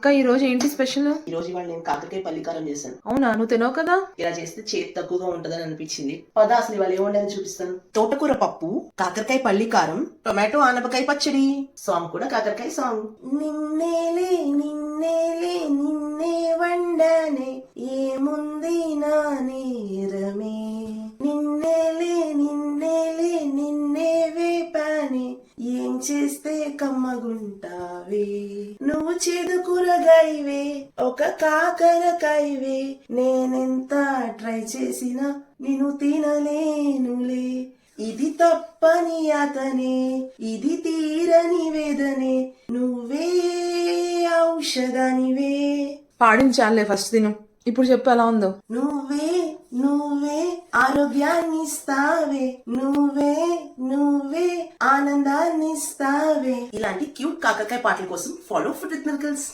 అక్క ఈ రోజు ఏంటి స్పెషల్? ఈ రోజు ఇవాళ నేను కాకరకాయ పల్లికారం చేశాను. అవునా, నువ్వు తినవు కదా? ఇలా చేస్తే చేతి తక్కువగా ఉంటదని అనిపించింది. పద అసలు ఇవాళ ఏముండదని చూపిస్తాను. తోటకూర పప్పు, కాకరకాయ పల్లికారం, టొమాటో ఆనపకాయ పచ్చడి, సాంగ్ కూడా కాకరకాయ సాంగ్. నిన్నేలే నిన్నేలే నిన్నే వండనే ఏముంది నా నేరమే, నిన్నేలే నిన్నేలే నిన్నే వేపానే ఏం చేస్తే కమ్మగుంటావే, నువ్వు చేదు కూరగాయవే ఒక కాకరకాయవే, నేనెంత ట్రై చేసినా నిన్ను తినలేనులే, ఇది తప్పని అతనే ఇది తీరని వేదనే, నువ్వే ఔషధానివే. పాడించాలే, ఫస్ట్ తిను. ఇప్పుడు చెప్పు ఎలా ఉందో. నువ్వే నువ్వే ఆరోగ్యాన్ని ఇస్తావే, నువ్వే నువ్వే ఆనందాన్ని ఇస్తావే. ఇలాంటి క్యూట్ కాకరకాయ పాటల కోసం ఫాలో ఫుడ్ విత్ మిరకల్స్.